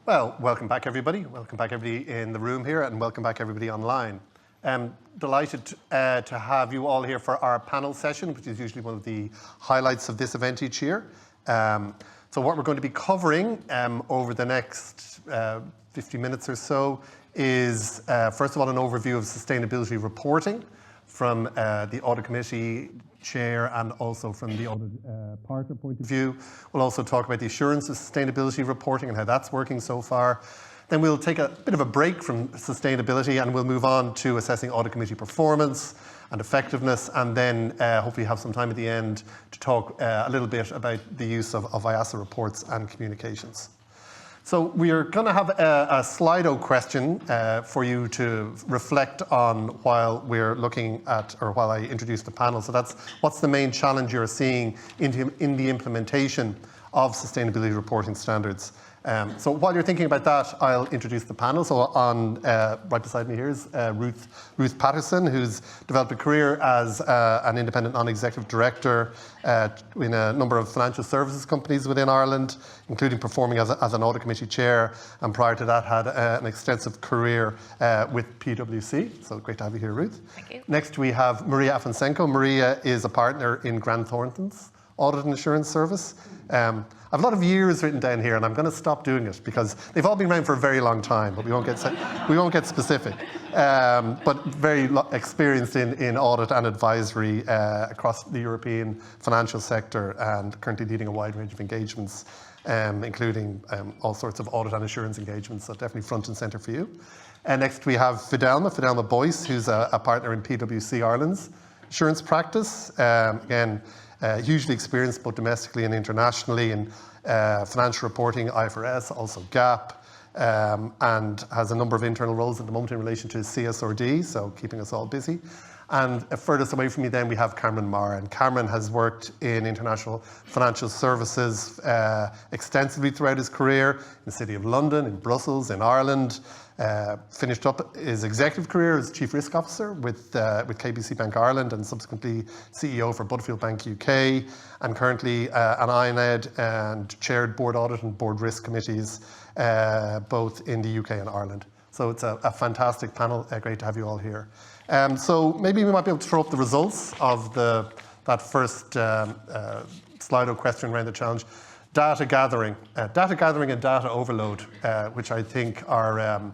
Well, welcome back, everybody. Welcome back, everybody in the room here, and welcome back, everybody online. Delighted to have you all here for our panel session, which is usually one of the highlights of this event each year. So what we're going to be covering over the next 50 minutes or so is, first of all, an overview of sustainability reporting from the Audit Committee Chair and also from the audit partner point of view. We'll also talk about the assurance of sustainability reporting and how that's working so far. Then we'll take a bit of a break from sustainability and we'll move on to assessing Audit Committee performance and effectiveness, and then hopefully have some time at the end to talk a little bit about the use of IAASA reports and communications. So we are going to have a Slido question for you to reflect on while we're looking at, or while I introduce the panel. So that's, what's the main challenge you're seeing in the implementation of sustainability reporting standards? So while you're thinking about that, I'll introduce the panel. So on right beside me here is Ruth Patterson, who's developed a career as an independent non-executive director in a number of financial services companies within Ireland, including performing as an audit committee chair, and prior to that had an extensive career with PwC. So great to have you here, Ruth. Thank you. Next we have Maria Afontsenko. Maria is a partner in Grant Thornton's Audit and Assurance Service. I've a lot of years written down here, and I'm going to stop doing it because they've all been around for a very long time, but we won't get specific. But very experienced in audit and advisory across the European financial sector, and currently leading a wide range of engagements, including all sorts of audit and assurance engagements. So definitely front and centre for you. Next we have Fidelma Boyce, who's a partner in PwC Ireland's assurance practice. Again, hugely experienced both domestically and internationally in financial reporting, IFRS, also GAAP, and has a number of internal roles at the moment in relation to CSRD, so keeping us all busy. And furthest away from me then we have Marr, and Cameron has worked in international financial services extensively throughout his career in the City of London, in Brussels, in Ireland. Finished up his executive career as Chief Risk Officer with KBC Bank Ireland, and subsequently CEO for Butterfield Bank UK, and currently an INED and chaired board audit and board risk committees both in the UK and Ireland. So it's a fantastic panel. Great to have you all here. So maybe we might be able to throw up the results of that first Slido question around the challenge. Data gathering and data overload, which I think are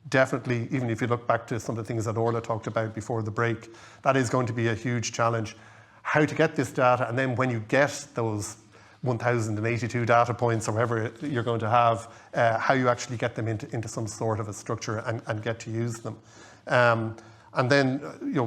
definitely, even if you look back to some of the things that Orla talked about before the break, that is going to be a huge challenge. How to get this data, and then when you get those 1,082 data points or whatever you're going to have, how you actually get them into some sort of a structure and get to use them. And then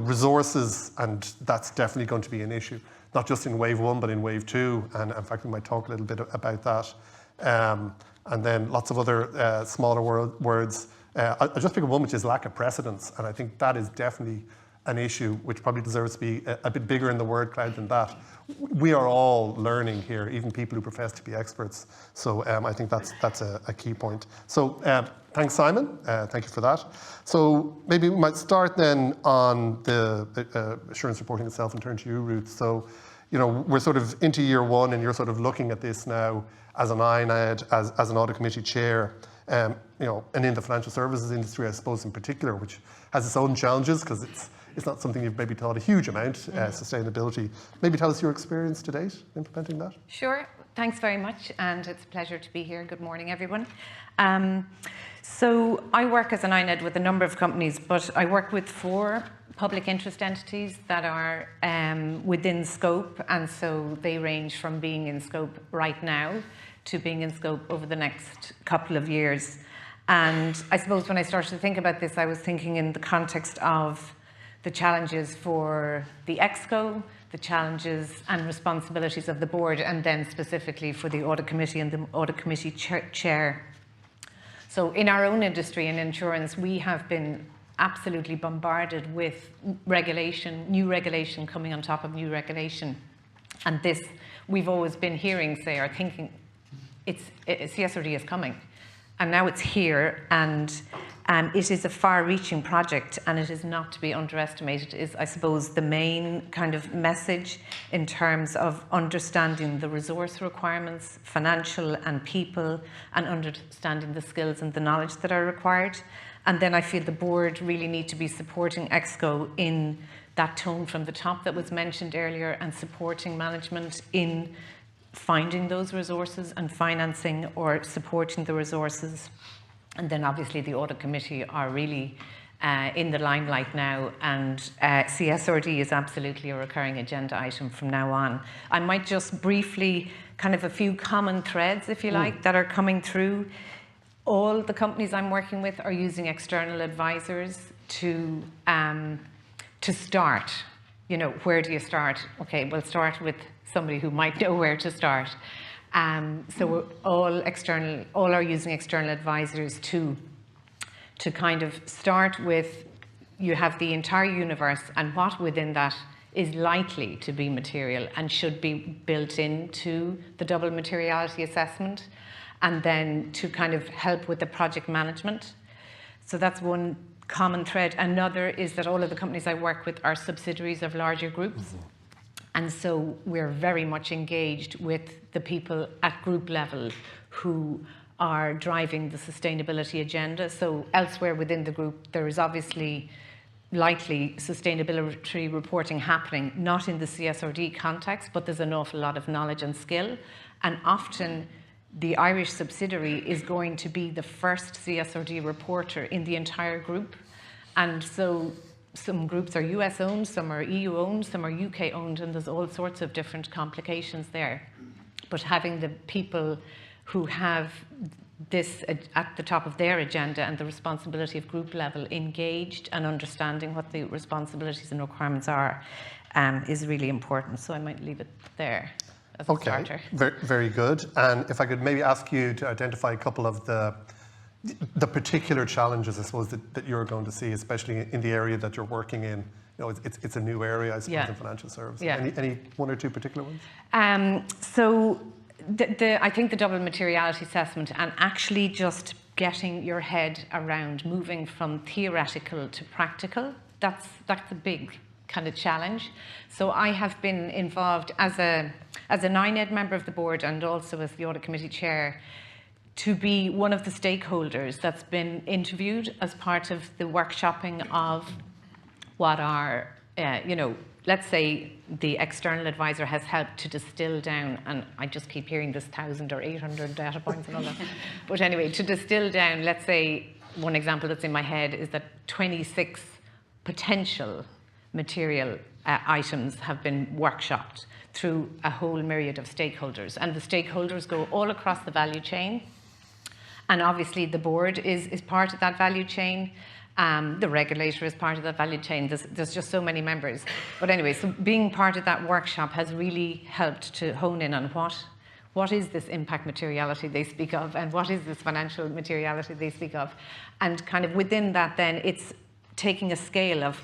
resources, and that's definitely going to be an issue. Not just in wave one, but in wave two, and in fact we might talk a little bit about that. And then lots of other smaller words. I'll just pick up one, which is lack of precedence, and I think that is definitely an issue which probably deserves to be a bit bigger in the word cloud than that. We are all learning here, even people who profess to be experts. So I think that's a key point. So thanks, Simon. Thank you for that. So maybe we might start then on the assurance reporting itself and turn to you, Ruth. So, we're sort of into year one, and you're sort of looking at this now as an INED, as an audit committee chair, and in the financial services industry, I suppose, in particular, which has its own challenges because it's not something you've maybe taught a huge amount, sustainability. Maybe tell us your experience to date implementing that. Sure. Thanks very much, and it's a pleasure to be here. Good morning, everyone. So I work as an INED with a number of companies, but I work with 4 public interest entities that are within scope, and so they range from being in scope right now to being in scope over the next couple of years. And I suppose when I started to think about this, I was thinking in the context of the challenges for the ExCo, the challenges and responsibilities of the board, and then specifically for the audit committee and the audit committee chair. So in our own industry in insurance, we have been absolutely bombarded with regulation, new regulation coming on top of new regulation. And this, we've always been hearing, say, or thinking, CSRD is coming. and now it's here, and it is a far-reaching project, and it is not to be underestimated, is, I suppose, the main kind of message in terms of understanding the resource requirements, financial and people, and understanding the skills and the knowledge that are required. And then I feel the board really need to be supporting EXCO in that tone from the top that was mentioned earlier, and supporting management in finding those resources and financing or supporting the resources. And then obviously the audit committee are really in the limelight now, and CSRD is absolutely a recurring agenda item from now on. I might just briefly, kind of a few common threads, if you like, that are coming through. All the companies I'm working with are using external advisors to start. You know, where do you start? Okay, we'll start with somebody who might know where to start. So we're all are using external advisors to kind of start with, you have the entire universe and what within that is likely to be material and should be built into the double materiality assessment, and then to kind of help with the project management. So that's one common thread. Another is that all of the companies I work with are subsidiaries of larger groups. And so we're very much engaged with the people at group level who are driving the sustainability agenda. So elsewhere within the group, there is obviously likely sustainability reporting happening, not in the CSRD context, but there's an awful lot of knowledge and skill. And often the Irish subsidiary is going to be the first CSRD reporter in the entire group. And so some groups are US owned, some are EU owned, some are UK owned, and there's all sorts of different complications there. But having the people who have this at the top of their agenda and the responsibility of group level engaged and understanding what the responsibilities and requirements are is really important. So I might leave it there as a starter. Very good. And if I could maybe ask you to identify a couple of the particular challenges, I suppose, that you're going to see, especially in the area that you're working in. You know, it's a new area, I suppose, in financial services. Yeah. Any one or two particular ones? So I think the double materiality assessment, and actually just getting your head around moving from theoretical to practical, that's a big kind of challenge. So I have been involved as an INED member of the board, and also as the audit committee chair, to be one of the stakeholders that's been interviewed as part of the workshopping of what are, let's say the external advisor has helped to distill down, and I just keep hearing this 1,000 or 800 data points and all that. But anyway, to distill down, let's say one example that's in my head is that 26 potential material items have been workshopped through a whole myriad of stakeholders. And the stakeholders go all across the value chain. And obviously the board is part of that value chain. The regulator is part of that value chain. There's just so many members. But anyway, so being part of that workshop has really helped to hone in on what is this impact materiality they speak of, and what is this financial materiality they speak of. And kind of within that then, it's taking a scale of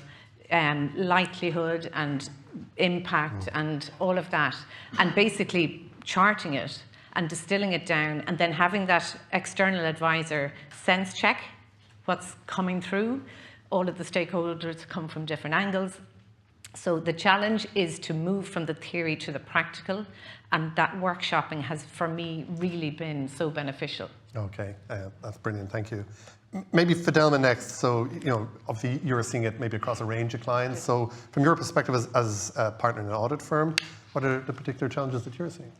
likelihood and impact and all of that, and basically charting it and distilling it down, and then having that external advisor sense check what's coming through. All of the stakeholders come from different angles. So the challenge is to move from the theory to the practical, and that workshopping has, for me, really been so beneficial. Okay, that's brilliant, thank you. Maybe Fidelma next. So, obviously you're seeing it maybe across a range of clients. So from your perspective as a partner in an audit firm, what are the particular challenges that you're seeing?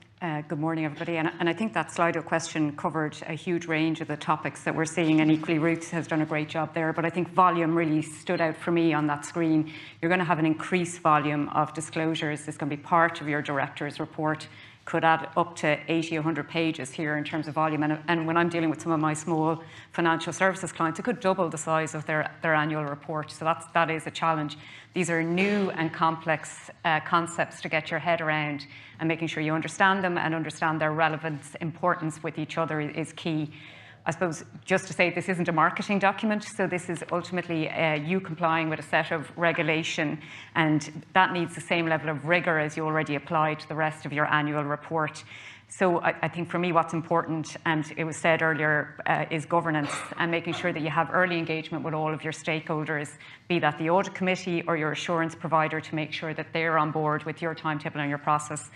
Good morning, everybody. And I think that Slido question covered a huge range of the topics that we're seeing, and equally Ruth has done a great job there. But I think volume really stood out for me on that screen. You're going to have an increased volume of disclosures. This can be part of your director's report. Could add up to 80, 100 pages here in terms of volume. And when I'm dealing with some of my small financial services clients, it could double the size of their annual report. So that is a challenge. These are new and complex concepts to get your head around, and making sure you understand them and understand their relevance, importance with each other is key. I suppose just to say this isn't a marketing document, so this is ultimately you complying with a set of regulation, and that needs the same level of rigor as you already apply to the rest of your annual report. So I think for me what's important, and it was said earlier, is governance and making sure that you have early engagement with all of your stakeholders, be that the audit committee or your assurance provider, to make sure that they're on board with your timetable and your process.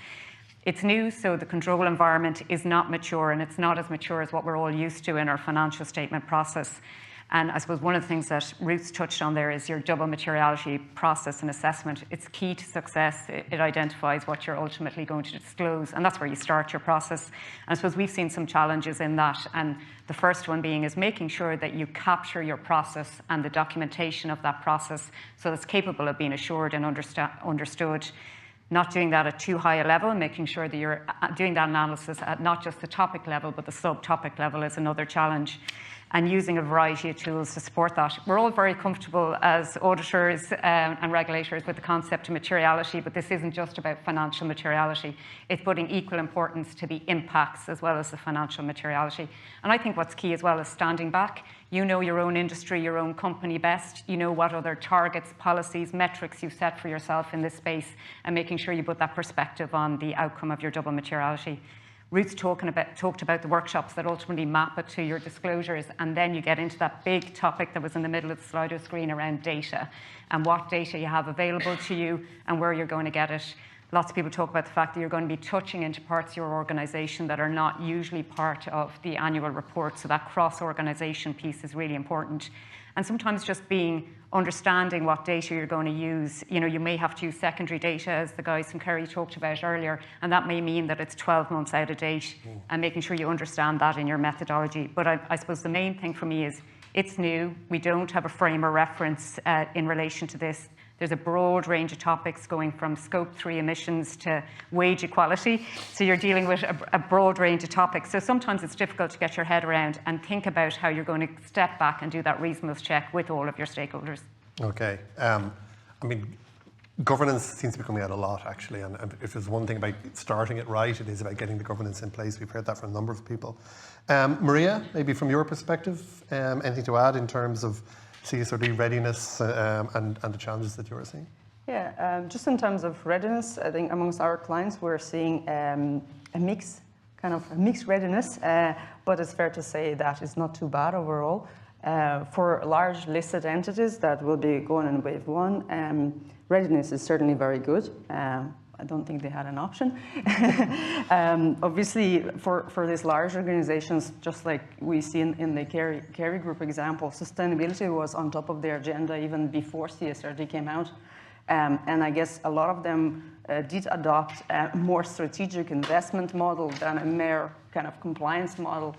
It's new, so the control environment is not mature, and it's not as mature as what we're all used to in our financial statement process. And I suppose one of the things that Ruth's touched on there is your double materiality process and assessment. It's key to success. It identifies what you're ultimately going to disclose, and that's where you start your process. And I suppose we've seen some challenges in that, and the first one being is making sure that you capture your process and the documentation of that process so that it's capable of being assured and understood. Not doing that at too high a level, making sure that you're doing that analysis at not just the topic level, but the subtopic level is another challenge. And using a variety of tools to support that. We're all very comfortable as auditors and regulators with the concept of materiality, but this isn't just about financial materiality. It's putting equal importance to the impacts as well as the financial materiality. And I think what's key as well is standing back. You know your own industry, your own company best. You know what other targets, policies, metrics you've set for yourself in this space, and making sure you put that perspective on the outcome of your double materiality. Ruth talked about the workshops that ultimately map it to your disclosures, and then you get into that big topic that was in the middle of the Slido screen around data and what data you have available to you and where you're going to get it. Lots of people talk about the fact that you're going to be touching into parts of your organisation that are not usually part of the annual report, so that cross-organisation piece is really important. And sometimes just understanding what data you're going to use. You know, you may have to use secondary data, as the guys from Kerry talked about earlier, and that may mean that it's 12 months out of date, and making sure you understand that in your methodology. But I suppose the main thing for me is it's new. We don't have a frame of reference in relation to this. There's a broad range of topics going from Scope 3 emissions to wage equality. So you're dealing with a broad range of topics. So sometimes it's difficult to get your head around and think about how you're going to step back and do that reasonableness check with all of your stakeholders. Okay. I mean, governance seems to be coming out a lot, actually. And if there's one thing about starting it right, it is about getting the governance in place. We've heard that from a number of people. Maria, maybe from your perspective, anything to add in terms of CSRD readiness and the challenges that you're seeing? Yeah, just in terms of readiness, I think amongst our clients we're seeing a mixed readiness, but it's fair to say that it's not too bad overall. For large listed entities that will be going in wave one, readiness is certainly very good. I don't think they had an option. Obviously, for these large organizations, just like we see in the Kerry Group example, sustainability was on top of their agenda even before CSRD came out. And I guess a lot of them did adopt a more strategic investment model than a mere kind of compliance model.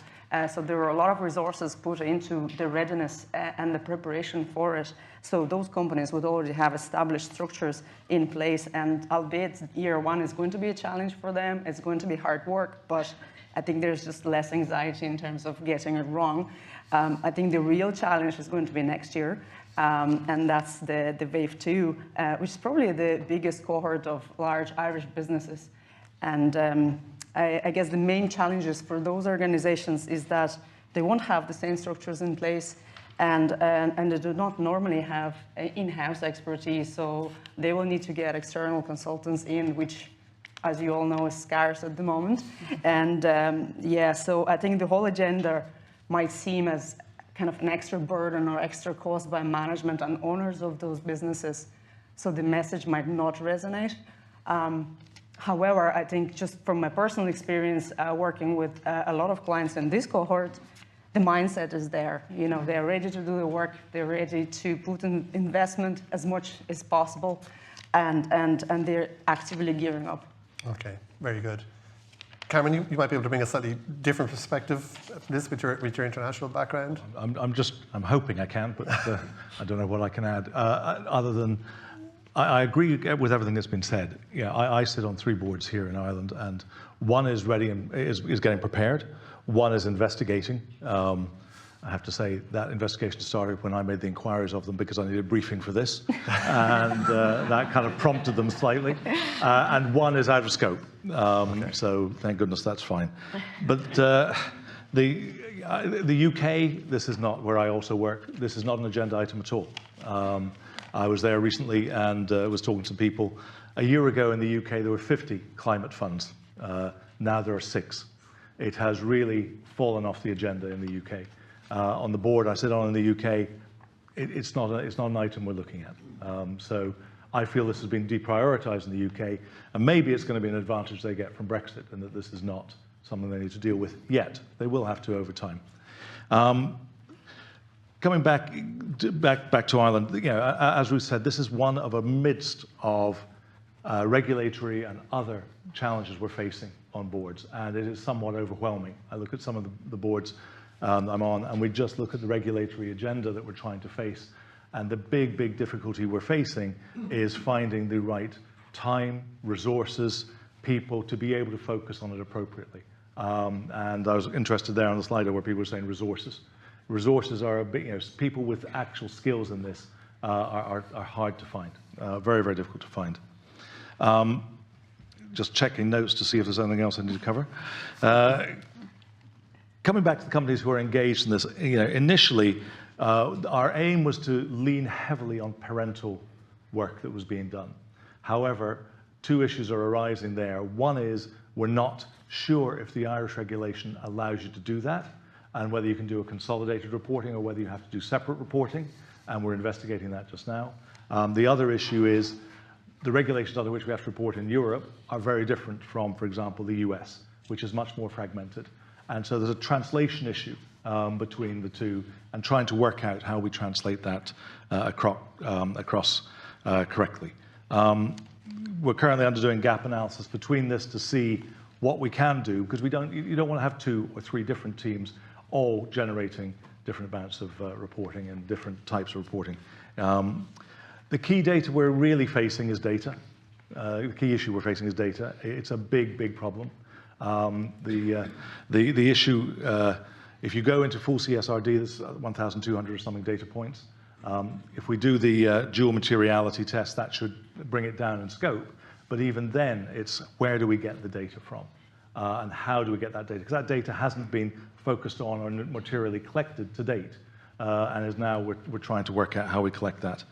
So there were a lot of resources put into the readiness and the preparation for it. So those companies would already have established structures in place, and albeit year one is going to be a challenge for them, it's going to be hard work, but I think there's just less anxiety in terms of getting it wrong. I think the real challenge is going to be next year, and that's the wave two, which is probably the biggest cohort of large Irish businesses. And I guess the main challenges for those organizations is that they won't have the same structures in place, and they do not normally have in-house expertise, so they will need to get external consultants in, which, as you all know, is scarce at the moment. And yeah, so I think the whole agenda might seem as kind of an extra burden or extra cost by management and owners of those businesses, so the message might not resonate. However, I think just from my personal experience working with a lot of clients in this cohort, the mindset is there. You know, they're ready to do the work, they're ready to put in investment as much as possible, and they're actively gearing up. Okay, very good. Cameron, you might be able to bring a slightly different perspective to this with your international background. I'm hoping I can, but I don't know what I can add other than I agree with everything that's been said. Yeah, I sit on 3 boards here in Ireland, and one is ready and is getting prepared. One is investigating. I have to say that investigation started when I made the inquiries of them because I needed a briefing for this, and that kind of prompted them slightly. And one is out of scope, okay. So thank goodness that's fine. But the UK, this is not where I also work. This is not an agenda item at all. I was there recently and was talking to people. A year ago in the UK, there were 50 climate funds. Now there are 6. It has really fallen off the agenda in the UK. On the board I sit on in the UK, it's not an item we're looking at. So I feel this has been deprioritised in the UK, and maybe it's going to be an advantage they get from Brexit, and that this is not something they need to deal with yet. They will have to over time. Coming back to Ireland, you know, as Ruth said, this is one of a midst of regulatory and other challenges we're facing on boards, and it is somewhat overwhelming. I look at some of the boards I'm on, and we just look at the regulatory agenda that we're trying to face, and the big difficulty we're facing is finding the right time, resources, people to be able to focus on it appropriately. And I was interested there on the slide where people were saying resources. Resources are a big, you know, people with actual skills in this are hard to find, very difficult to find. Just checking notes to see if there's anything else I need to cover. Coming back to the companies who are engaged in this, you know, initially our aim was to lean heavily on parental work that was being done. However, 2 issues are arising there. One is we're not sure if the Irish regulation allows you to do that, and whether you can do a consolidated reporting or whether you have to do separate reporting, and we're investigating that just now. The other issue is the regulations under which we have to report in Europe are very different from, for example, the US, which is much more fragmented. And so there's a translation issue between the 2, and trying to work out how we translate that across correctly. We're currently underdoing gap analysis between this to see what we can do, because you don't want to have 2 or 3 different teams all generating different amounts of reporting and different types of reporting. The key data we're really facing is data. The key issue we're facing is data. It's a big problem. The issue, if you go into full CSRD, there's 1,200 or something data points. If we do the dual materiality test, that should bring it down in scope. But even then, it's where do we get the data from? And how do we get that data? Because that data hasn't been focused on or materially collected to date. And is now we're trying to work out how we collect that.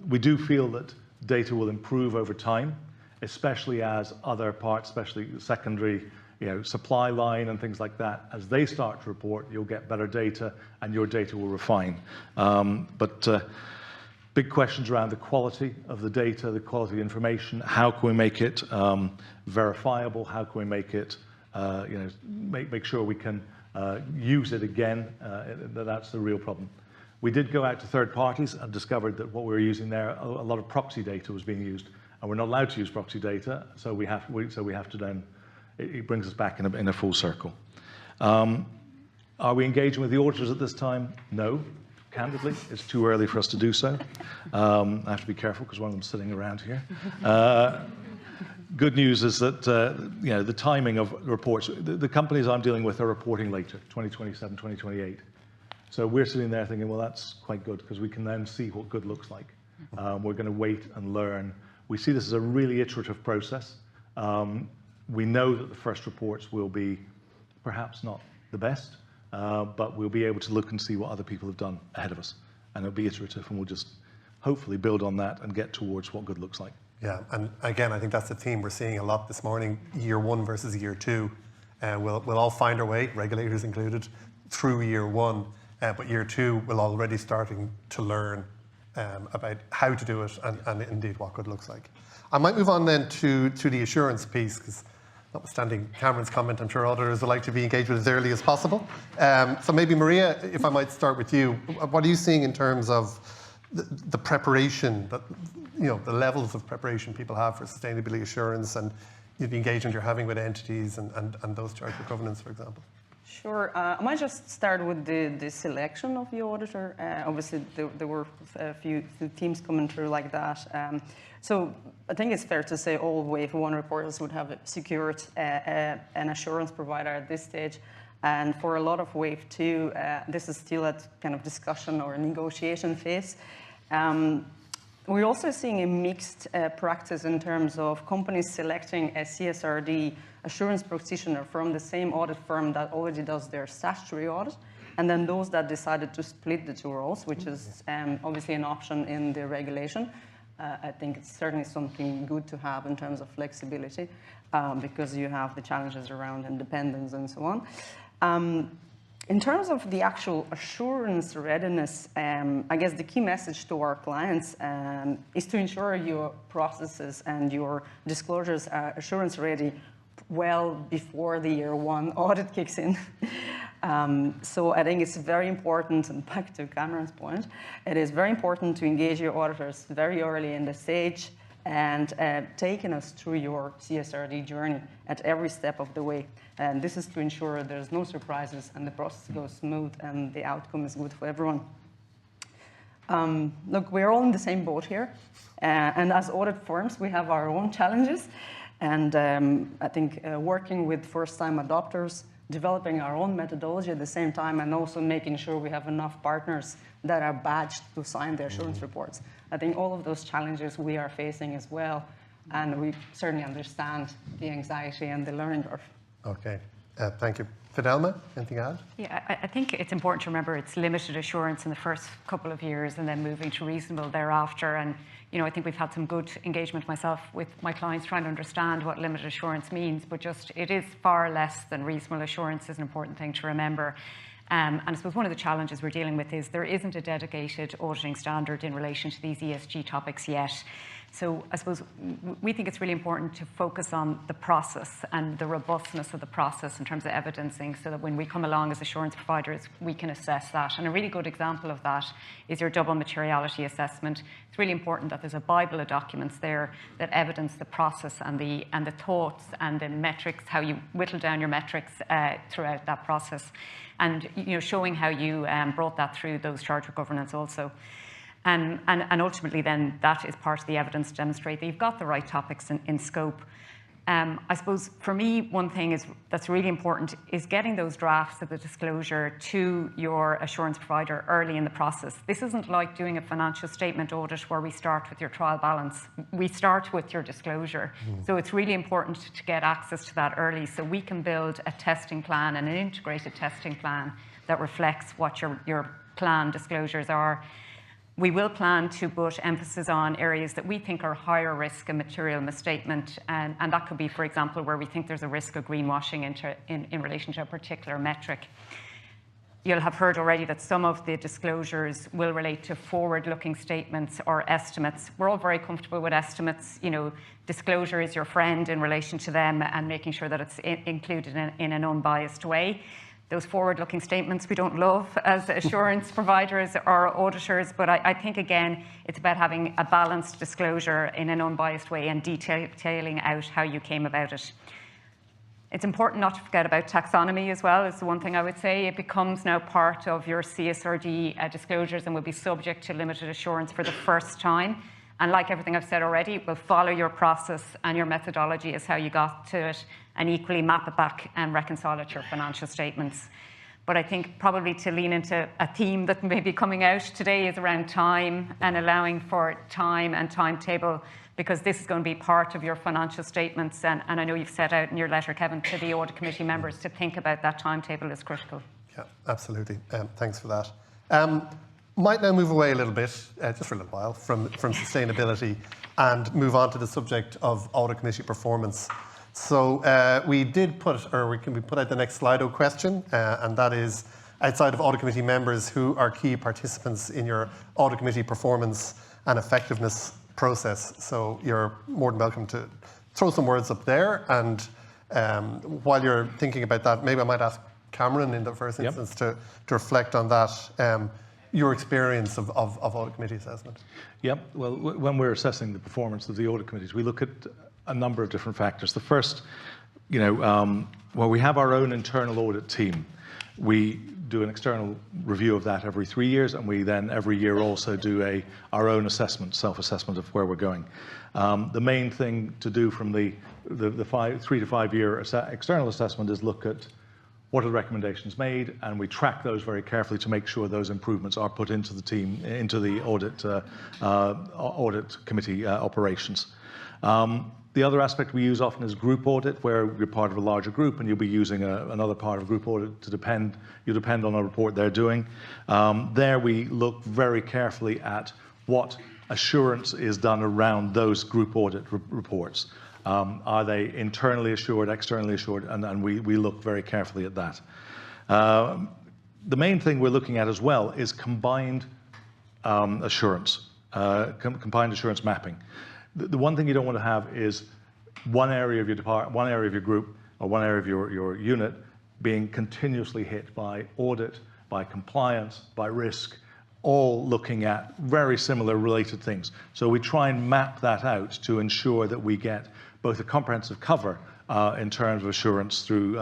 We do feel that data will improve over time, especially as other parts, especially secondary, you know, supply line and things like that, as they start to report, you'll get better data and your data will refine. But big questions around the quality of the data, the quality of the information. How can we make it verifiable? How can we make it, you know, make sure we can use it again? That's the real problem. We did go out to third parties and discovered that what we were using there, a lot of proxy data was being used, and we're not allowed to use proxy data, so we have to then, it brings us back in a full circle. Are we engaging with the auditors at this time? No, candidly, it's too early for us to do so. I have to be careful because one of them's sitting around here. Good news is that you know, the timing of reports, the companies I'm dealing with are reporting later, 2027, 2028. So we're sitting there thinking, well, that's quite good because we can then see what good looks like. We're going to wait and learn. We see this as a really iterative process. We know that the first reports will be perhaps not the best, but we'll be able to look and see what other people have done ahead of us. And it'll be iterative, and we'll just hopefully build on that and get towards what good looks like. Yeah, and again, I think that's the theme we're seeing a lot this morning, year 1 versus year 2. We'll all find our way, regulators included, through year 1, but year 2 we're already starting to learn about how to do it and indeed what good looks like. I might move on then to the assurance piece, because notwithstanding Cameron's comment, I'm sure auditors would like to be engaged with as early as possible. So maybe Maria, if I might start with you, what are you seeing in terms of the preparation, the levels of preparation people have for sustainability assurance and the engagement you're having with entities and those charged with governance, for example? Sure. I might just start with the selection of the auditor. Obviously, there were a few teams coming through like that. So I think it's fair to say all Wave 1 reporters would have secured an assurance provider at this stage. And for a lot of Wave 2, this is still at kind of discussion or negotiation phase. We're also seeing a mixed practice in terms of companies selecting a CSRD assurance practitioner from the same audit firm that already does their statutory audit, and then those that decided to split the 2 roles, which is obviously an option in the regulation. I think it's certainly something good to have in terms of flexibility, because you have the challenges around independence and so on. In terms of the actual assurance readiness, I guess the key message to our clients is to ensure your processes and your disclosures are assurance ready well before the year one audit kicks in. So I think it's very important, and back to Cameron's point, it is very important to engage your auditors very early in the stage and taking us through your CSRD journey at every step of the way. And this is to ensure there's no surprises and the process goes smooth and the outcome is good for everyone. Look, we're all in the same boat here. And as audit firms, we have our own challenges. And I think working with first-time adopters, developing our own methodology at the same time, and also making sure we have enough partners that are badged to sign the assurance reports. I think all of those challenges we are facing as well, and we certainly understand the anxiety and the learning curve. Okay, thank you. Fidelma, anything to add? Yeah, I think it's important to remember it's limited assurance in the first couple of years and then moving to reasonable thereafter. And you know, I think we've had some good engagement myself with my clients trying to understand what limited assurance means, but just it is far less than reasonable assurance is an important thing to remember. And I suppose one of the challenges we're dealing with is there isn't a dedicated auditing standard in relation to these ESG topics yet. So I suppose we think it's really important to focus on the process and the robustness of the process in terms of evidencing, so that when we come along as assurance providers, we can assess that. And a really good example of that is your double materiality assessment. It's really important that there's a Bible of documents there that evidence the process and the thoughts and the metrics, how you whittle down your metrics throughout that process. And you know, showing how you brought that through those charter governance also. And ultimately then that is part of the evidence to demonstrate that you've got the right topics in scope. I suppose for me, one thing that's really important is getting those drafts of the disclosure to your assurance provider early in the process. This isn't like doing a financial statement audit where we start with your trial balance. We start with your disclosure. So it's really important to get access to that early so we can build a testing plan and an integrated testing plan that reflects what your planned disclosures are. We will plan to put emphasis on areas that we think are higher risk of material misstatement, and that could be, for example, where we think there's a risk of greenwashing in relation to a particular metric. You'll have heard already that some of the disclosures will relate to forward-looking statements or estimates. We're all very comfortable with estimates. You know, disclosure is your friend in relation to them and making sure that it's included in an unbiased way. Those forward-looking statements we don't love as assurance providers or auditors, but I think, again, it's about having a balanced disclosure in an unbiased way and detailing out how you came about it. It's important not to forget about taxonomy as well, is the one thing I would say. It becomes now part of your CSRD disclosures and will be subject to limited assurance for the first time. And like everything I've said already, it will follow your process and your methodology as how you got to it, and equally map it back and reconcile it to your financial statements. But I think probably to lean into a theme that may be coming out today is around time and allowing for time and timetable, because this is going to be part of your financial statements. And I know you've set out in your letter, Kevin, to the audit committee members to think about that timetable is critical. Yeah, absolutely. Thanks for that. Might now move away a little bit, just for a little while, from sustainability and move on to the subject of audit committee performance. So we put out the next Slido question, and that is, outside of audit committee members, who are key participants in your audit committee performance and effectiveness process? So you're more than welcome to throw some words up there. And while you're thinking about that, maybe I might ask Cameron in the first instance to reflect on that. Your experience of audit committee assessment. Yep. Well, when we're assessing the performance of the audit committees, we look at a number of different factors. The first, well, we have our own internal audit team. We do an external review of that every 3 years, and we then every year also do our own assessment, self-assessment of where we're going. The main thing to do from the 3 to 5 year external assessment is look at what are the recommendations made, and we track those very carefully to make sure those improvements are put into the team, into the audit committee operations. The other aspect we use often is group audit, where you're part of a larger group and you'll be using another part of group audit to depend on a report they're doing. There we look very carefully at what assurance is done around those group audit reports. Are they internally assured, externally assured? And we look very carefully at that. The main thing we're looking at as well is combined assurance, combined assurance mapping. The one thing you don't want to have is one area of your department, one area of your group, or one area of your unit being continuously hit by audit, by compliance, by risk, all looking at very similar related things. So we try and map that out to ensure that we get both a comprehensive cover in terms of assurance through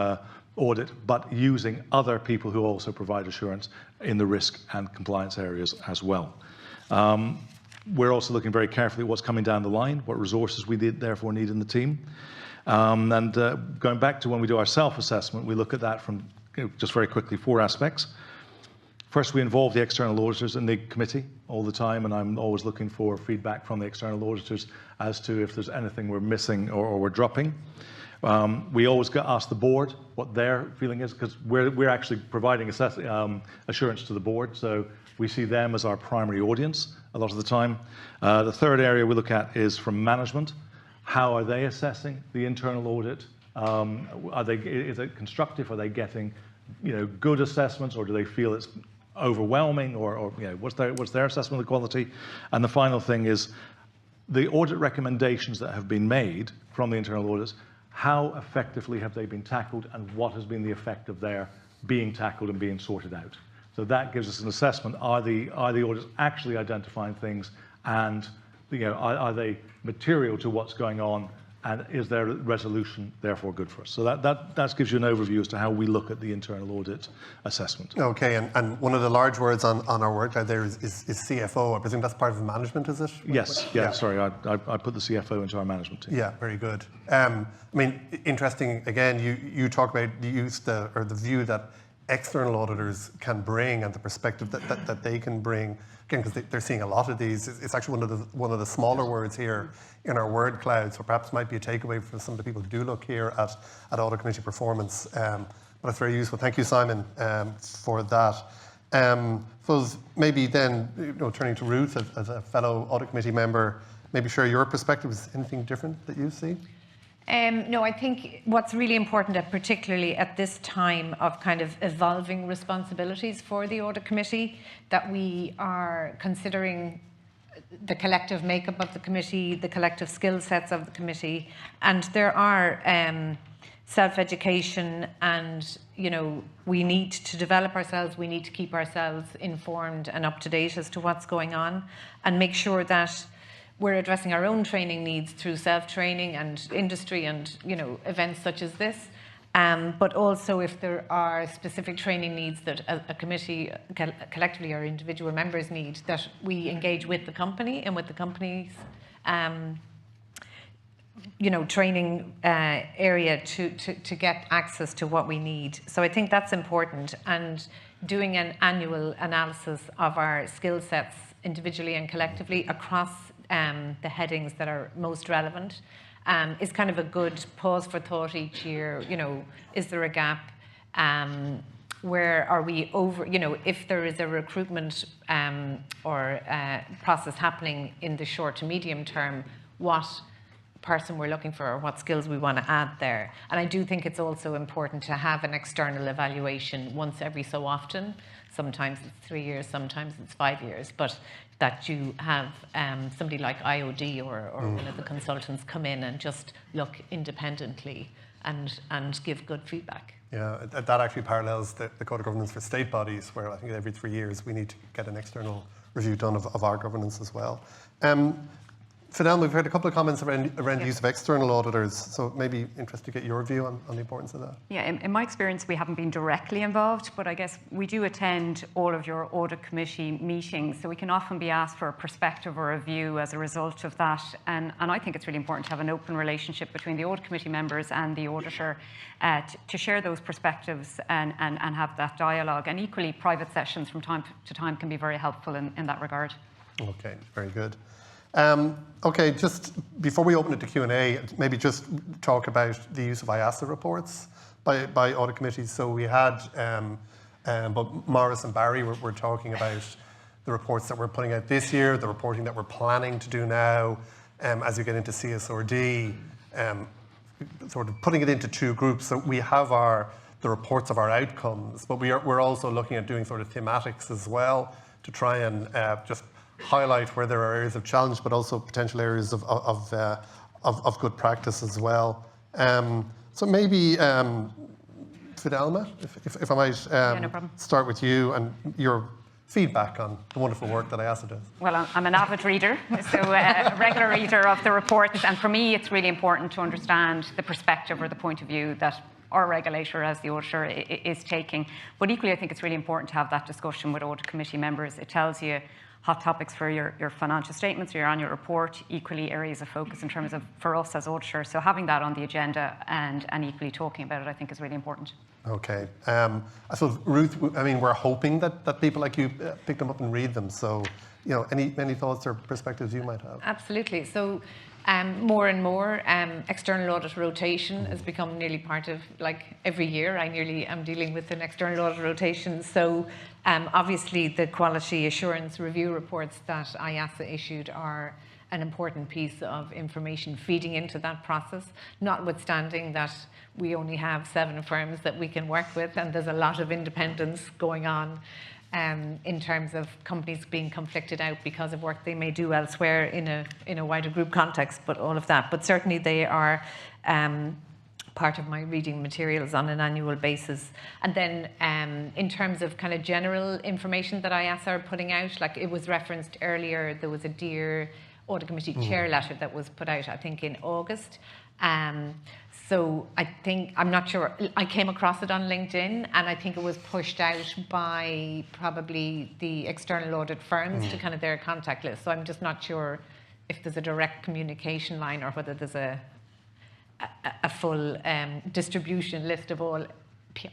audit, but using other people who also provide assurance in the risk and compliance areas as well. We're also looking very carefully at what's coming down the line, what resources we therefore need in the team. Going back to when we do our self-assessment, we look at that from, just very quickly, 4 aspects. First, we involve the external auditors in the committee all the time, and I'm always looking for feedback from the external auditors as to if there's anything we're missing or we're dropping. We always ask the board what their feeling is, because we're actually providing assurance to the board, so we see them as our primary audience a lot of the time. The third area we look at is from management. How are they assessing the internal audit? Is it constructive? Are they getting, good assessments, or do they feel it's overwhelming, or what's their assessment of the quality? And the final thing is the audit recommendations that have been made from the internal audits. How effectively have they been tackled, and what has been the effect of their being tackled and being sorted out? So that gives us an assessment. Are the audits actually identifying things, and are they material to what's going on, and is their resolution therefore good for us? So that gives you an overview as to how we look at the internal audit assessment. Okay, and one of the large words on our workload there is CFO. I presume that's part of the management, is it? Yes, yeah. Sorry, I put the CFO into our management team. Yeah, very good. I mean, interesting, again, you talk about the view that external auditors can bring, and the perspective that they can bring, again, because they're seeing a lot of these. It's actually one of the smaller words here in our word cloud, so perhaps might be a takeaway for some of the people who do look here at audit committee performance. But it's very useful. Thank you, Simon, for that. Suppose maybe then, turning to Ruth as a fellow audit committee member, maybe share your perspective. Is anything different that you see? No, I think what's really important, particularly at this time of kind of evolving responsibilities for the audit committee, that we are considering the collective makeup of the committee, the collective skill sets of the committee, and there are self-education, and we need to develop ourselves, we need to keep ourselves informed and up to date as to what's going on, and make sure that we're addressing our own training needs through self-training and industry and events such as this, but also if there are specific training needs that a committee collectively or individual members need, that we engage with the company and with the company's training area to get access to what we need. So I think that's important, and doing an annual analysis of our skill sets individually and collectively across the headings that are most relevant is kind of a good pause for thought each year. Is there a gap? Where are we over? If there is a recruitment or process happening in the short to medium term, what person we're looking for or what skills we want to add there. And I do think it's also important to have an external evaluation once every so often. Sometimes it's 3 years, sometimes it's 5 years, but that you have somebody like IOD or one of the consultants come in and just look independently and give good feedback. Yeah, that actually parallels the Code of Governance for state bodies, where I think every 3 years we need to get an external review done of our governance as well. Fidelma, we've heard a couple of comments around the use of external auditors, so maybe interested to get your view on the importance of that. Yeah, in my experience, we haven't been directly involved, but I guess we do attend all of your audit committee meetings, so we can often be asked for a perspective or a view as a result of that. And I think it's really important to have an open relationship between the audit committee members and the auditor to share those perspectives and have that dialogue. And equally, private sessions from time to time can be very helpful in that regard. Okay, very good. Okay, just before we open it to Q&A, maybe just talk about the use of IAASA reports by audit committees. So we had, but Morris and Barry were talking about the reports that we're putting out this year, the reporting that we're planning to do now, as we get into CSRD, sort of putting it into two groups. So we have the reports of our outcomes, but we're also looking at doing sort of thematics as well to try and just highlight where there are areas of challenge, but also potential areas of good practice as well. So maybe Fidelma, if I might no problem. start with you and your feedback on the wonderful work that IAASA does. Well, I'm an avid reader, so a regular reader of the reports, and for me it's really important to understand the perspective or the point of view that our regulator as the auditor is taking. But equally I think it's really important to have that discussion with audit committee members. It tells you hot topics for your financial statements or your annual report, equally areas of focus in terms of for us as auditors. So having that on the agenda and equally talking about it I think is really important. Okay. I suppose, Ruth, I mean, we're hoping that people like you pick them up and read them. So, any thoughts or perspectives you might have? Absolutely. So more and more external audit rotation has become nearly part of, like, every year I nearly am dealing with an external audit rotation. So obviously the quality assurance review reports that IAASA issued are an important piece of information feeding into that process, notwithstanding that we only have 7 firms that we can work with, and there's a lot of independence going on in terms of companies being conflicted out because of work they may do elsewhere in a wider group context, but all of that. But certainly they are part of my reading materials on an annual basis. And then in terms of kind of general information that IAASA are putting out, like it was referenced earlier, there was a Dear Audit Committee Chair letter that was put out, I think, in August. So I think, I'm not sure, I came across it on LinkedIn, and I think it was pushed out by probably the external audit firms to kind of their contact list. So I'm just not sure if there's a direct communication line or whether there's a full distribution list of all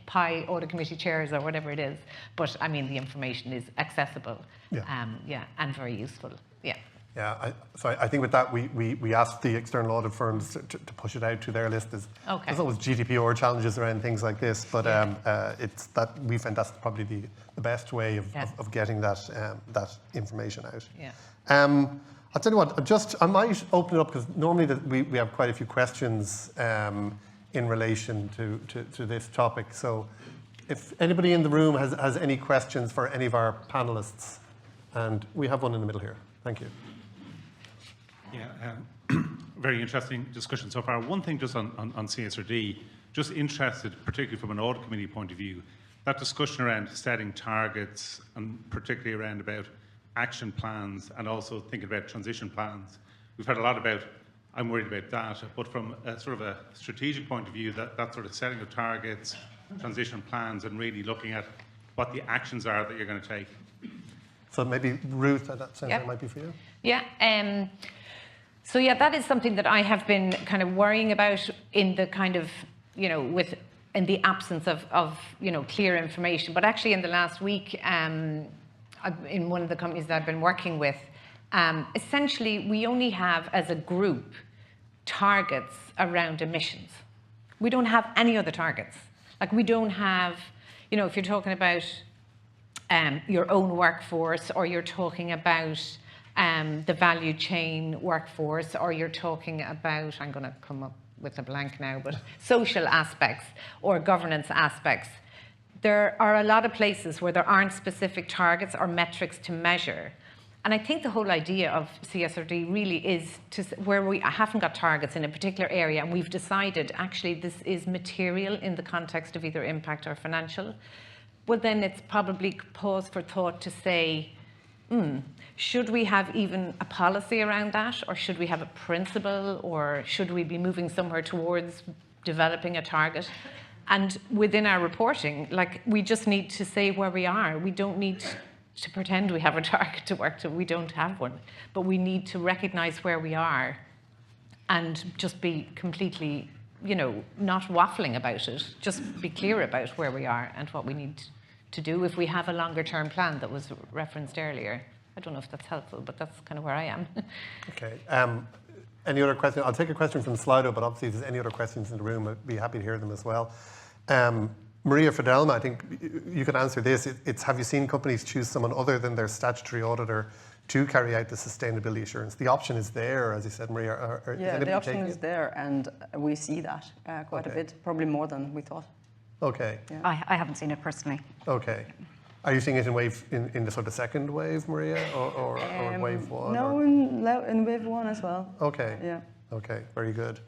PI audit committee chairs or whatever it is. But I mean, the information is accessible, and very useful. Yeah. Yeah, so I think with that, we asked the external audit firms to push it out to their list. There's always GDPR challenges around things like this, but it's that we find that's probably the best way of getting that information out. Yeah. I'll tell you what, I might open it up because normally we have quite a few questions in relation to this topic. So if anybody in the room has any questions for any of our panelists, and we have one in the middle here. Thank you. Yeah, very interesting discussion so far. One thing just on CSRD, just interested, particularly from an audit committee point of view, that discussion around setting targets and particularly around about action plans and also thinking about transition plans. We've heard a lot about, I'm worried about that, but from a sort of a strategic point of view, that sort of setting of targets, transition plans, and really looking at what the actions are that you're going to take. So maybe Ruth, that sounds like it might be for you. Yeah. So yeah, that is something that I have been kind of worrying about in the kind of, in the absence of clear information. But actually in the last week, in one of the companies that I've been working with, essentially we only have as a group targets around emissions. We don't have any other targets. Like we don't have, if you're talking about your own workforce, or you're talking about the value chain workforce, or you're talking about, I'm going to come up with a blank now, but social aspects or governance aspects. There are a lot of places where there aren't specific targets or metrics to measure. And I think the whole idea of CSRD really is where we haven't got targets in a particular area, and we've decided actually this is material in the context of either impact or financial. Well, then it's probably pause for thought to say, should we have even a policy around that, or should we have a principle, or should we be moving somewhere towards developing a target? And within our reporting, like, we just need to say where we are. We don't need to pretend we have a target to work to. We don't have one, but we need to recognize where we are and just be completely, not waffling about it. Just be clear about where we are and what we need to do if we have a longer term plan that was referenced earlier. I don't know if that's helpful, but that's kind of where I am. Okay. Any other questions? I'll take a question from Slido, but obviously if there's any other questions in the room, I'd be happy to hear them as well. Maria, Fidelma, I think you could answer this. It's have you seen companies choose someone other than their statutory auditor to carry out the sustainability assurance? The option is there, as you said, Maria. Yeah, the option is there, and we see that quite a bit, probably more than we thought. Okay. Yeah. I haven't seen it personally. Okay. Are you seeing it in the sort of second wave, Maria, or wave one? No, in wave one as well. Okay. Yeah. Okay, very good.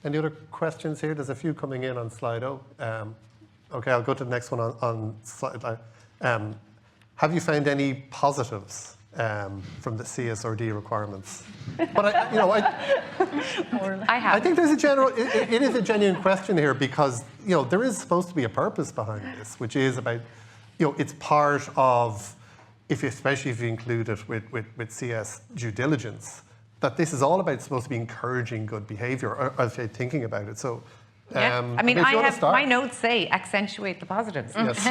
Any other questions here? There's a few coming in on Slido. Okay, I'll go to the next one on Slido. Have you found any positives from the CSRD requirements? But I have. I think there's a general. It is a genuine question here because there is supposed to be a purpose behind this, which is about it's part of especially if you include it with CS due diligence, that this is all about supposed to be encouraging good behaviour, or I'd say thinking about it. So. Yeah. I mean, I have my notes say accentuate the positives. Yes.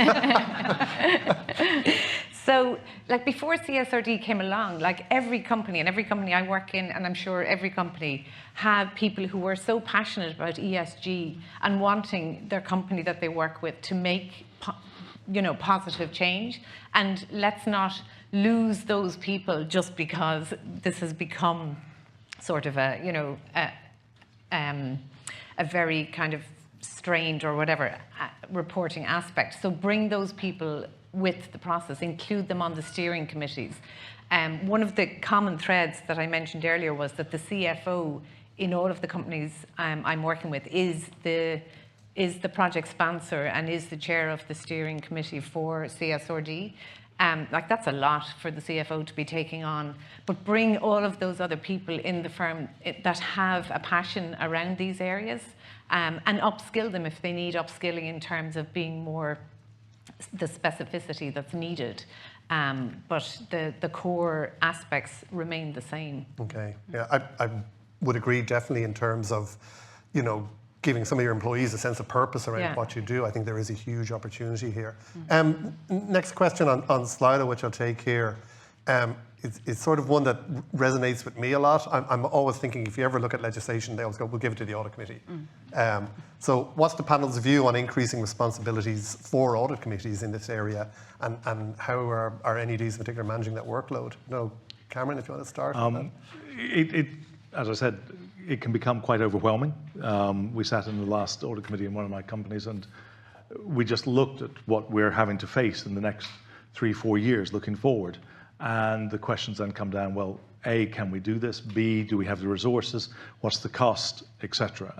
So, like before CSRD came along, like every company I work in, and I'm sure every company, have people who were so passionate about ESG and wanting their company that they work with to make, positive change. And let's not lose those people just because this has become sort of a very kind of strained or whatever reporting aspect. So bring those people with the process, include them on the steering committees. One of the common threads that I mentioned earlier was that the CFO in all of the companies I'm working with is the project sponsor and is the chair of the steering committee for CSRD. That's a lot for the CFO to be taking on, but bring all of those other people in the firm that have a passion around these areas and upskill them if they need upskilling in terms of being more the specificity that's needed. But the core aspects remain the same. Okay, yeah, I would agree definitely in terms of, giving some of your employees a sense of purpose around what you do. I think there is a huge opportunity here. Next question on Slido, which I'll take here. It's sort of one that resonates with me a lot. I'm always thinking if you ever look at legislation, they always go, we'll give it to the audit committee. So what's the panel's view on increasing responsibilities for audit committees in this area, and how are NEDs in particular managing that workload? Cameron, if you want to start. As I said, it can become quite overwhelming. We sat in the last audit committee in one of my companies, and we just looked at what we're having to face in the next 3-4 years looking forward. And the questions then come down, well, A, can we do this? B, do we have the resources? What's the cost, etc.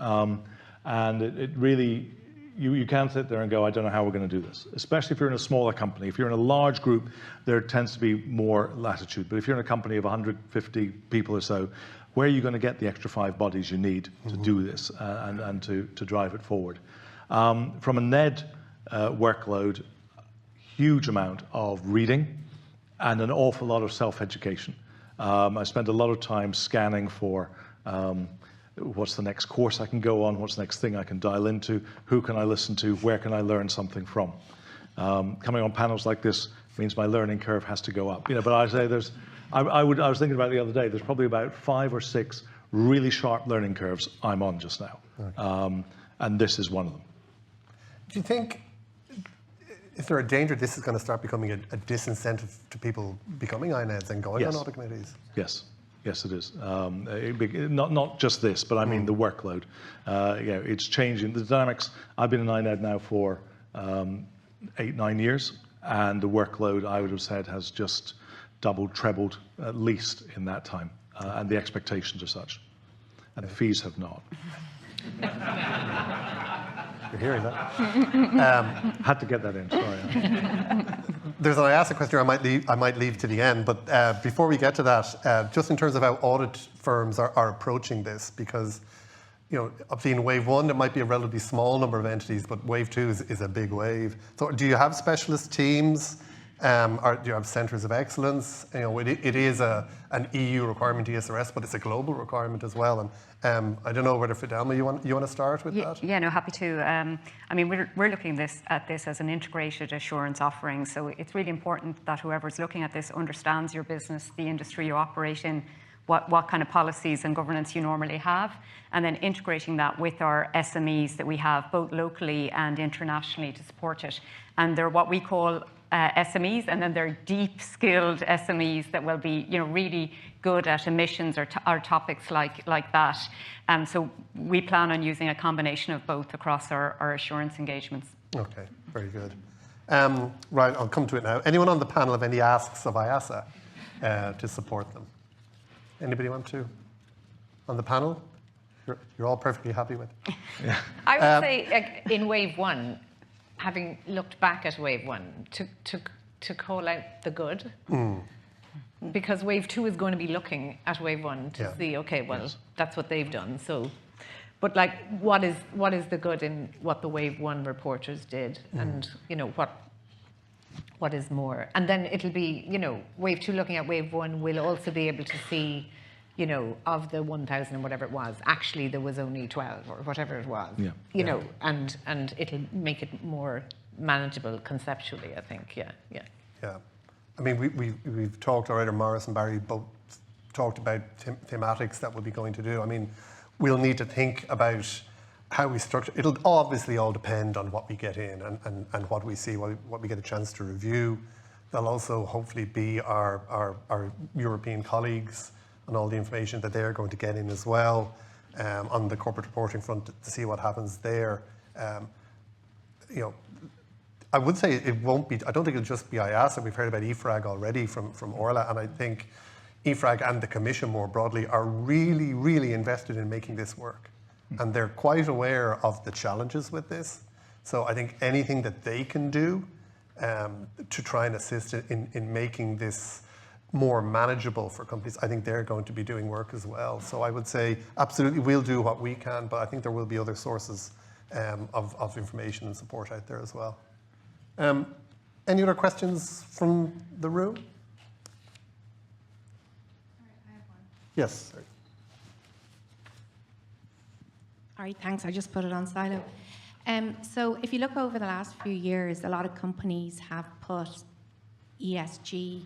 And it really, you can't sit there and go, I don't know how we're going to do this, especially if you're in a smaller company. If you're in a large group, there tends to be more latitude. But if you're in a company of 150 people or so, where are you going to get the extra 5 bodies you need to do this and to drive it forward? From a NED workload, huge amount of reading and an awful lot of self-education. I spent a lot of time scanning for what's the next course I can go on, what's the next thing I can dial into, who can I listen to, where can I learn something from. Coming on panels like this means my learning curve has to go up. But I say I was thinking about it the other day, there's probably about 5 or 6 really sharp learning curves I'm on just now. Okay. And this is one of them. Do you think, is there a danger this is going to start becoming a disincentive to people becoming INEDs and going on audit committees? Yes, it is. Not just this, but I mean the workload. It's changing. The dynamics, I've been in INED now for 8-9 years, and the workload, I would have said, has just doubled, trebled at least in that time, and the expectations are such, and the fees have not. You're hearing that? Had to get that in, sorry. There's an IAASA question I might leave to the end, but before we get to that, just in terms of how audit firms are approaching this, because obviously in wave 1 there might be a relatively small number of entities, but wave 2 is a big wave. So do you have specialist teams? Or do you have centres of excellence? It is an EU requirement, ESRS, but it's a global requirement as well. And I don't know whether Fidelma, you want to start with that? Yeah, no, happy to. I mean, we're looking at this as an integrated assurance offering. So it's really important that whoever's looking at this understands your business, the industry you operate in, what kind of policies and governance you normally have, and then integrating that with our SMEs that we have both locally and internationally to support it. And they're what we call SMEs, and then they're deep skilled SMEs that will be, really good at emissions or topics like that. So we plan on using a combination of both across our assurance engagements. Okay, very good. Right, I'll come to it now. Anyone on the panel have any asks of IAASA to support them? Anybody want to? On the panel? You're all perfectly happy with? Yeah. I would say in wave one, having looked back at wave one, to call out the good. Because wave two is going to be looking at wave one to see, okay, well, that's what they've done. So, but like, what is the good in what the wave one reporters did, and what is more? And then it'll be, wave two looking at wave one will also be able to see, of the 1,000 and whatever it was, actually there was only 12 or whatever it was. And it'll make it more manageable conceptually, I think. Yeah. I mean, we've talked already, Morris and Barry both talked about thematics that we'll be going to do. I mean, we'll need to think about how we structure. It'll obviously all depend on what we get in and what we see, what we get a chance to review. There'll also hopefully be our European colleagues and all the information that they're going to get in as well on the corporate reporting front to see what happens there. I would say it won't be, I don't think it'll just be IAASA. We've heard about EFRAG already from Orla, and I think EFRAG and the Commission more broadly are really, really invested in making this work. And they're quite aware of the challenges with this. So I think anything that they can do to try and assist in making this more manageable for companies, I think they're going to be doing work as well. So I would say absolutely we'll do what we can, but I think there will be other sources of information and support out there as well. Any other questions from the room? All right, I have one. Yes. Sorry. All right, thanks. I just put it on silo. So if you look over the last few years, a lot of companies have put ESG,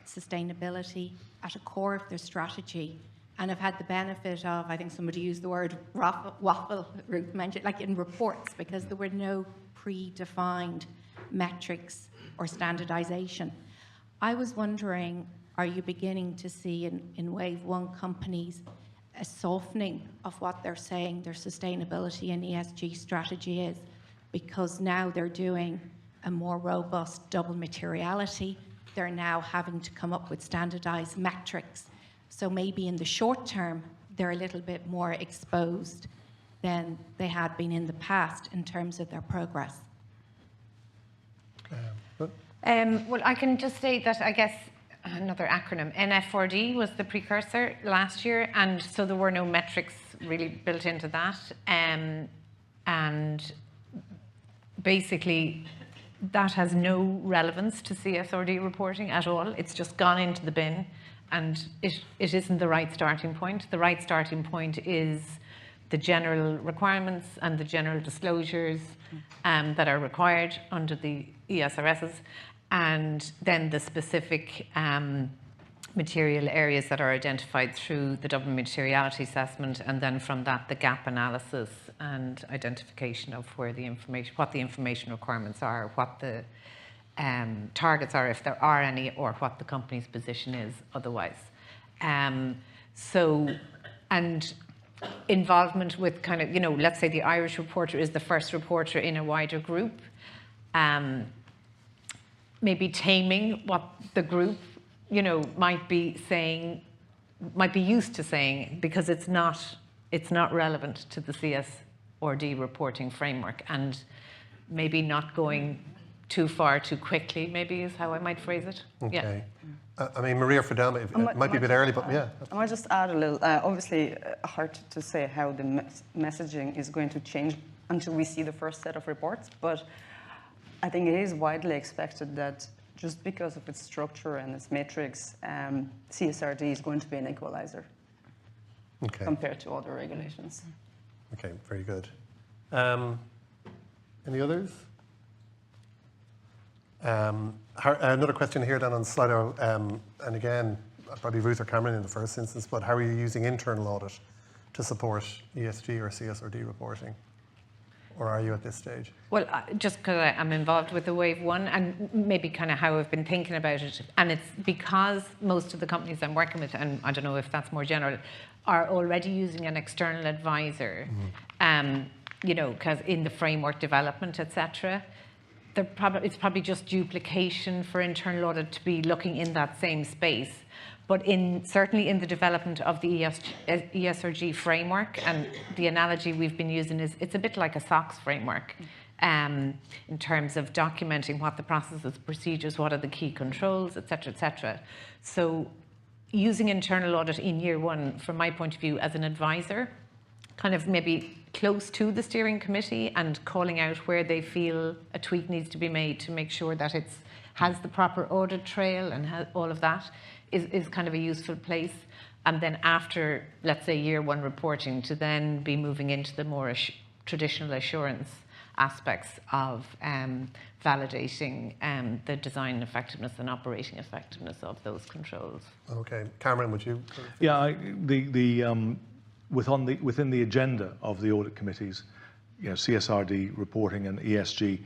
sustainability, at a core of their strategy, and have had the benefit of, I think somebody used the word waffle, Ruth mentioned, like in reports, because there were no predefined metrics or standardization. I was wondering, are you beginning to see in wave one companies a softening of what they're saying their sustainability and ESG strategy is, because now they're doing a more robust double materiality? They're now having to come up with standardized metrics. So maybe in the short term, they're a little bit more exposed than they had been in the past in terms of their progress. Well, I can just say that I guess another acronym, NF4D was the precursor last year, and so there were no metrics really built into that. And basically, that has no relevance to CSRD reporting at all. It's just gone into the bin, and it isn't the right starting point. The right starting point is the general requirements and the general disclosures that are required under the ESRSs, and then the specific material areas that are identified through the double materiality assessment, and then from that the gap analysis and identification of where the information, what the information requirements are, what the targets are if there are any, or what the company's position is otherwise. So, and involvement with kind of, let's say the Irish reporter is the first reporter in a wider group, maybe taming what the group, might be saying, might be used to saying, because it's not relevant to the CSRD reporting framework, and maybe not going too far too quickly, maybe is how I might phrase it. Okay. I mean, Maria Fidelma, it might be a bit early, but yeah. I might just add a little. Obviously, hard to say how the messaging is going to change until we see the first set of reports, but I think it is widely expected that just because of its structure and its matrix, CSRD is going to be an equalizer compared to other regulations. Okay, very good. Any others? Another question here then on Slido, and again, probably Ruth or Cameron in the first instance, but how are you using internal audit to support ESG or CSRD reporting? Or are you at this stage? Well, just because I'm involved with the Wave 1 and maybe kind of how I've been thinking about it, and it's because most of the companies I'm working with, and I don't know if that's more general, are already using an external advisor, you know, because in the framework development, etc. It's probably just duplication for internal audit to be looking in that same space. But certainly in the development of the ESRG framework, and the analogy we've been using is it's a bit like a SOX framework in terms of documenting what the processes, procedures, what are the key controls, et cetera, et cetera. So using internal audit in year one, from my point of view as an advisor, kind of maybe close to the steering committee and calling out where they feel a tweak needs to be made to make sure that it has the proper audit trail and all of that is kind of a useful place. And then after, let's say, year one reporting, to then be moving into the more traditional assurance aspects of validating the design effectiveness and operating effectiveness of those controls. Okay, Cameron, would you? Yeah, within the agenda of the audit committees, you know, CSRD reporting and ESG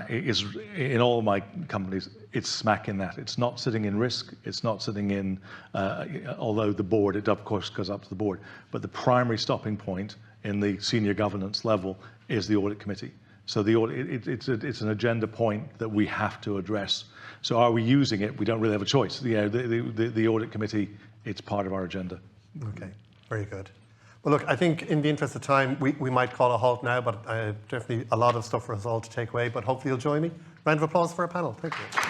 is in all my companies. It's smack in that. It's not sitting in risk. It's not sitting in, although the board, it of course goes up to the board. But the primary stopping point in the senior governance level is the audit committee. So the audit, it's an agenda point that we have to address. So are we using it? We don't really have a choice. You know, the audit committee, it's part of our agenda. Okay, very good. Well, look, I think in the interest of time, we might call a halt now, but definitely a lot of stuff for us all to take away, but hopefully you'll join me. Round of applause for our panel. Thank you.